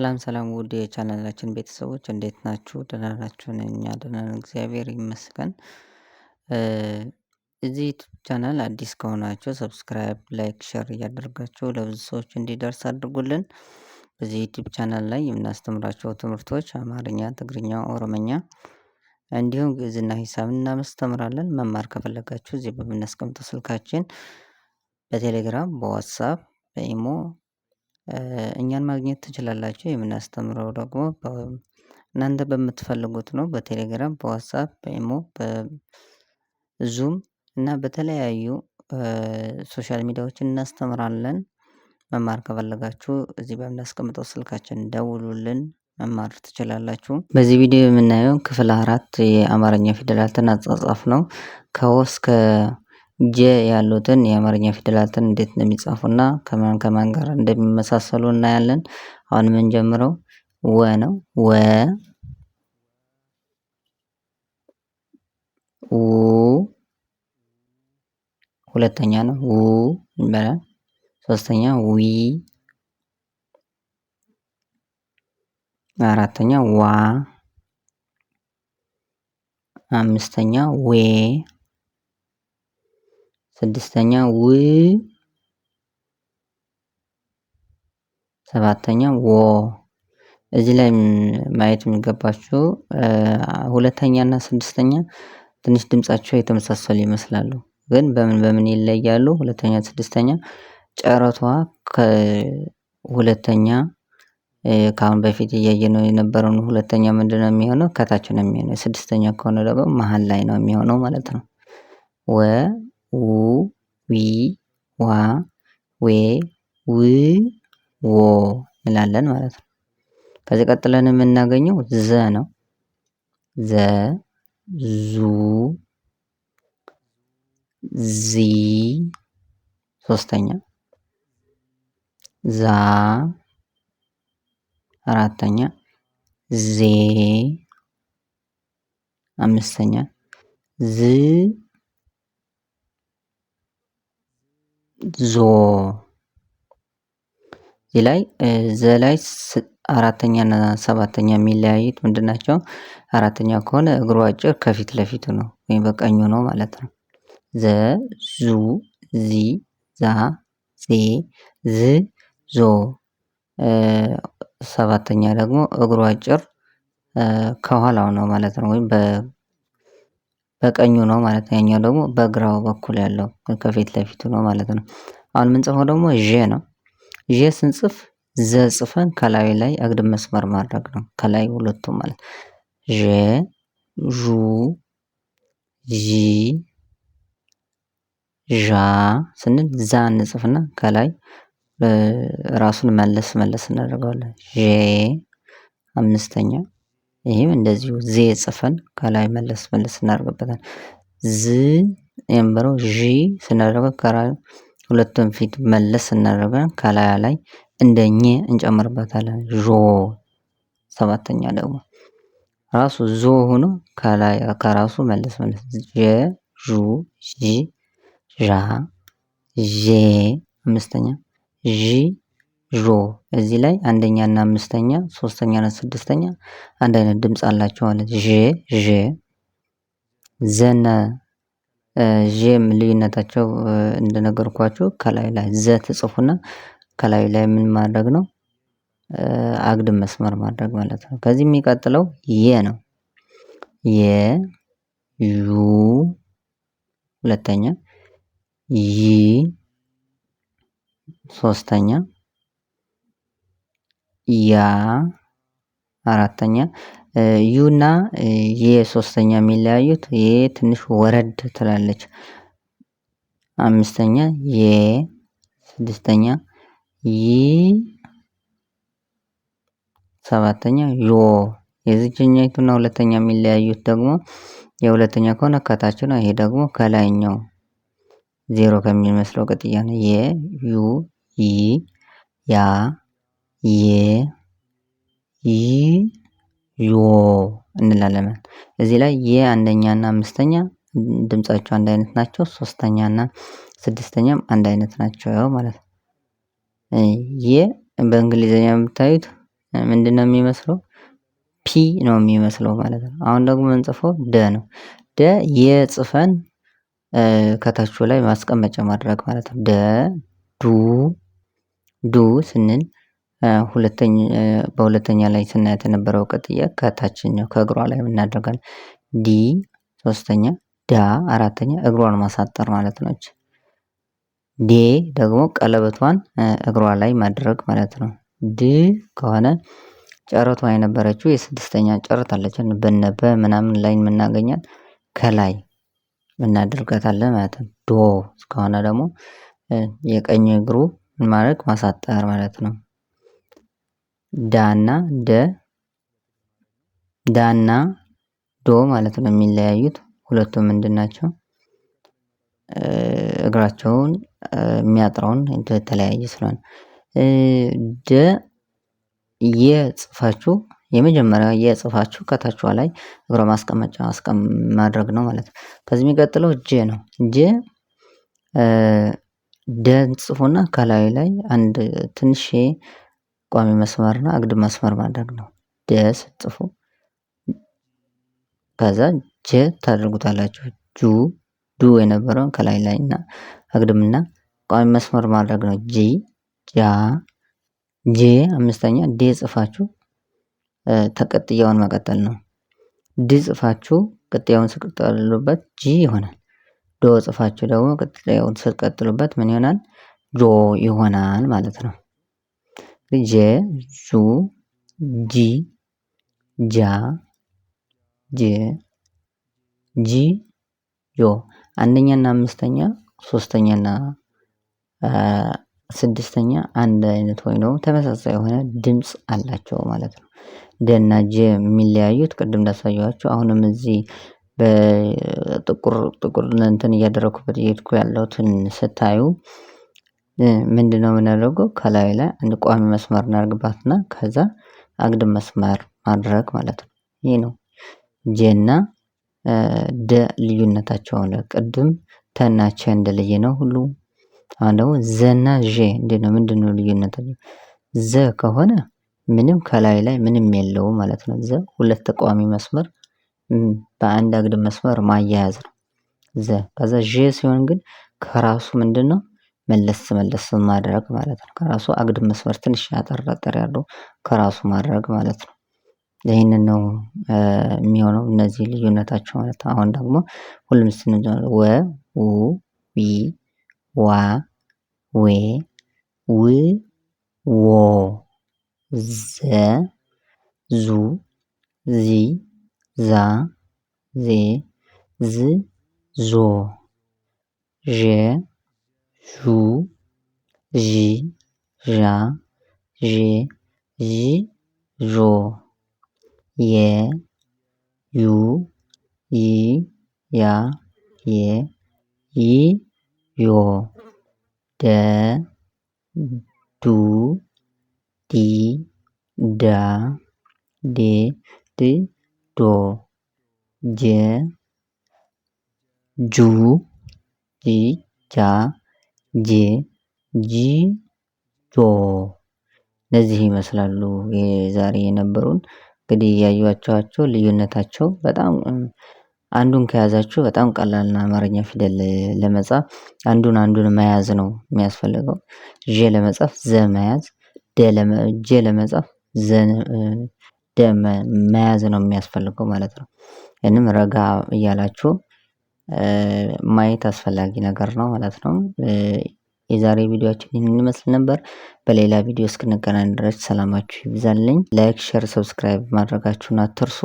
ሰላም ውድ የቻናላችን ቤተሰቦች እንዴት ናችሁ? ደህና ናችሁ? እኛ ደህና ነን፣ እግዚአብሔር ይመስገን። እዚህ ዩቲዩብ ቻናል አዲስ ከሆናችሁ ሰብስክራይብ፣ ላይክ፣ ሼር እያደረጋችሁ ለብዙ ሰዎች እንዲደርስ አድርጉልን። በዚህ ዩቲዩብ ቻናል ላይ የምናስተምራቸው ትምህርቶች አማርኛ፣ ትግርኛ፣ ኦሮምኛ እንዲሁም ግዕዝና ሂሳብ እናስተምራለን። መማር ከፈለጋችሁ እዚህ በምናስቀምጠው ስልካችን በቴሌግራም፣ በዋትሳፕ፣ በኢሞ እኛን ማግኘት ትችላላችሁ። የምናስተምረው ደግሞ እናንተ በምትፈልጉት ነው። በቴሌግራም፣ በዋትሳፕ፣ በኢሞ፣ በዙም እና በተለያዩ ሶሻል ሚዲያዎችን እናስተምራለን። መማር ከፈለጋችሁ እዚህ በምናስቀምጠው ስልካችን ደውሉልን፣ መማር ትችላላችሁ። በዚህ ቪዲዮ የምናየው ክፍል 4 የአማርኛ ፊደላትን አጻጻፍ ነው። ከወ እስከ ጀ ያሉትን የአማርኛ ፊደላትን እንዴት እንደሚጻፉና ከማን ጋር እንደሚመሳሰሉ እናያለን። አሁን የምንጀምረው ወ ነው። ወ፣ ው ሁለተኛ ነው። ው ይባላል። ሶስተኛ ዊ፣ አራተኛ ዋ፣ አምስተኛ ዌ፣ ስድስተኛ ው፣ ሰባተኛ ወ። እዚህ ላይ ማየት የሚገባችሁ ሁለተኛ እና ስድስተኛ ትንሽ ድምጻቸው የተመሳሰሉ ይመስላሉ፣ ግን በምን ይለያሉ? ሁለተኛ ስድስተኛ ጨረቷ ከሁለተኛ ከአሁን በፊት እያየነው የነበረውን ሁለተኛ ምንድነው የሚሆነው? ከታች ነው የሚሆነው። ስድስተኛ ከሆነ ደግሞ መሀል ላይ ነው የሚሆነው ማለት ነው። ወ፣ ው፣ ዊ፣ ዋ፣ ዌ፣ ው፣ ወ እንላለን ማለት ነው። ከዚህ ቀጥለን የምናገኘው ዘ ነው። ዘ፣ ዙ፣ ዚ፣ ሶስተኛ፣ ዛ፣ አራተኛ፣ ዜ፣ አምስተኛ፣ ዝ፣ ዞ። እዚህ ላይ ዘ ላይ አራተኛ እና ሰባተኛ የሚለያዩት ምንድን ናቸው? አራተኛ ከሆነ እግሩ አጭር ከፊት ለፊቱ ነው ወይም በቀኙ ነው ማለት ነው። ዘ፣ ዙ፣ ዚ፣ ዛ፣ ዜ፣ ዝ፣ ዞ። ሰባተኛ ደግሞ እግሩ አጭር ከኋላው ነው ማለት ነው፣ ወይም በቀኙ ነው ማለት ነው። ያኛው ደግሞ በግራው በኩል ያለው ከፊት ለፊቱ ነው ማለት ነው። አሁን የምንጽፈው ደግሞ ዠ ነው። ዠ ስንጽፍ ዘ ጽፈን ከላዩ ላይ አግድም መስመር ማድረግ ነው። ከላይ ሁለቱም ማለት ዠ፣ ዡ፣ ዢ፣ ዣ ስንል ዛ እንጽፍና ከላይ ራሱን መለስ እናደርገዋለን። ዤ፣ አምስተኛ። ይህም እንደዚሁ ዜ ጽፈን ከላይ መለስ እናደርግበታል። ዝ የነበረው ዢ ስናደርገው ከላይ ሁለቱም ፊት መለስ እናደርጋለን። ከላይ ላይ እንደኘ እንጨምርበታለን። ዦ። ሰባተኛ ደግሞ ራሱ ዞ ሆኖ ከላይ ከራሱ መለስ ዠ፣ ዡ፣ ዢ፣ ዣ፣ ዤ። አምስተኛ ዢ፣ ዦ። እዚህ ላይ አንደኛ እና አምስተኛ፣ ሶስተኛ እና ስድስተኛ አንድ አይነት ድምፅ አላቸው ማለት ዠ፣ ዠ። ዘና ዠም ልዩነታቸው እንደነገርኳችሁ ከላይ ላይ ዘ ትጽፉና ከላይ ላይ ምን ማድረግ ነው? አግድም መስመር ማድረግ ማለት ነው። ከዚህ የሚቀጥለው የ ነው። የ፣ ዩ፣ ሁለተኛ፣ ይ፣ ሶስተኛ፣ ያ፣ አራተኛ። ዩና የሶስተኛ የሚለያዩት የ ትንሽ ወረድ ትላለች። አምስተኛ የ፣ ስድስተኛ ይ፣ ሰባተኛ ዮ። የዚህኛይቱና ሁለተኛ የሚለያዩት ደግሞ የሁለተኛ ከሆነ ከታች ነው። ይሄ ደግሞ ከላይኛው ዜሮ ከሚመስለው ቅጥያ ነው። የ፣ ዩ፣ ይ፣ ያ፣ የ፣ ይ፣ ዮ እንላለን። እዚህ ላይ የአንደኛ እና አምስተኛ ድምጻቸው አንድ አይነት ናቸው። ሶስተኛ እና ስድስተኛም አንድ አይነት ናቸው ማለት ነው። የ በእንግሊዘኛ የምታዩት ምንድነው የሚመስለው? ፒ ነው የሚመስለው ማለት ነው። አሁን ደግሞ የምንጽፈው ደ ነው። ደ የጽፈን ከታቹ ላይ ማስቀመጫ ማድረግ ማለት ነው። ደ ዱ ስንል በሁለተኛ ላይ ስናያት የነበረው ቅጥያ ከታችኛው ከእግሯ ላይ እናደርጋለን። ዲ ሶስተኛ፣ ዳ አራተኛ እግሯን ማሳጠር ማለት ነች። ዴ ደግሞ ቀለበቷን እግሯ ላይ ማድረግ ማለት ነው። ድ ከሆነ ጨረቷ የነበረችው የስድስተኛ ጨረት አለችን በነበ ምናምን ላይ የምናገኛት ከላይ እናደርጋታለን ማለት ነው። ዶ ከሆነ ደግሞ የቀኝ እግሩ ማድረግ ማሳጠር ማለት ነው። ዳና ዶ ማለት ነው የሚለያዩት ሁለቱም ምንድን ናቸው? እግራቸውን የሚያጥረውን የተለያየ ስለሆነ ደ የጽፋችሁ የመጀመሪያው የጽፋችሁ ከታቿ ላይ እግሯ ማስቀመጫ ማድረግ ነው ማለት ነው። ከዚህ የሚቀጥለው ጀ ነው። ጀ ደን ጽፉና ከላዩ ላይ አንድ ትንሽ ቋሚ መስመርና አግድም መስመር ማድረግ ነው። ደ ስትጽፉ ከዛ ጀ ታደርጉታላችሁ። ዱ የነበረውን ከላይ እና አግድምና ቋሚ መስመር ማድረግ ነው። ጄ አምስተኛ ዴ ጽፋችሁ ተቀጥያውን መቀጠል ነው። ድ ጽፋችሁ ቅጥያውን ስትቀጥሉበት ጂ ይሆናል። ዶ ጽፋችሁ ደግሞ ቅጥያውን ስትቀጥሉበት ምን ይሆናል? ጆ ይሆናል ማለት ነው። ጀ፣ ጁ፣ ጂ፣ ጃ፣ ጄ፣ ጂ፣ ጆ አንደኛና አምስተኛ ሶስተኛና ስድስተኛ አንድ አይነት ሆኖ ተመሳሳይ የሆነ ድምጽ አላቸው ማለት ነው። ደና ጀ የሚለያዩት ቅድም እንዳሳየኋችሁ አሁንም እዚህ በጥቁር እንትን እያደረኩበት እየሄድኩ ያለሁትን ስታዩ ምንድነው የምናደርገው? ከላይ ላይ አንድ ቋሚ መስመር እናደርግባትና ከዛ አግድም መስመር ማድረግ ማለት ነው። ይሄ ነው ጀና ደ ልዩነታቸው ነው። ቅድም ተና ቸ እንደለየነው ሁሉ አሁን ደግሞ ዘና ዠ እንዴት ነው? ምንድነው ልዩነታቸው? ዘ ከሆነ ምንም ከላይ ላይ ምንም የለውም ማለት ነው። ዘ ሁለት ቋሚ መስመር በአንድ አግድም መስመር ማያያዝ ነው። ዘ ከዛ ዠ ሲሆን ግን ከራሱ ምንድነው መለስ ማድረግ ማለት ነው። ከራሱ አግድም መስመር ትንሽ አጠር ያለው ከራሱ ማድረግ ማለት ነው። ይሄንን ነው የሚሆነው እነዚህ ልዩነታቸው ማለት ነው። አሁን ደግሞ ሁሉም ስንጀምር ወ፣ ው፣ ዊ፣ ዋ፣ ዌ፣ ው፣ ዎ፣ ዘ፣ ዙ፣ ዚ፣ ዛ፣ ዜ፣ ዝ፣ ዞ፣ ዠ፣ ዡ፣ ዢ፣ ዣ፣ ዤ፣ ዢ፣ ዦ፣ የ፣ ዩ፣ ይ፣ ያ፣ የ፣ ይ፣ ዮ፣ ደ፣ ዱ፣ ዲ፣ ዳ፣ ዴ፣ ድ፣ ዶ፣ ጀ፣ ጁ፣ ጂ፣ ጃ፣ ጄ፣ ጂ፣ ጆ እነዚህ ይመስላሉ የዛሬ የነበሩን። እንግዲህ ያያችኋቸው ልዩነታቸው በጣም አንዱን ከያዛችሁ በጣም ቀላልና አማርኛ ፊደል ለመጻፍ አንዱን መያዝ ነው የሚያስፈልገው። ዠ ለመጻፍ ዘ መያዝ፣ ጀ ለመጻፍ ደ መያዝ ነው የሚያስፈልገው ማለት ነው። ይህንም ረጋ እያላችሁ ማየት አስፈላጊ ነገር ነው ማለት ነው። የዛሬ ቪዲዮአችን ይህንን ይመስል ነበር። በሌላ ቪዲዮ እስክንገናኝ ድረስ ሰላማችሁ ይብዛልኝ። ላይክ፣ ሼር፣ ሰብስክራይብ ማድረጋችሁን አትርሱ።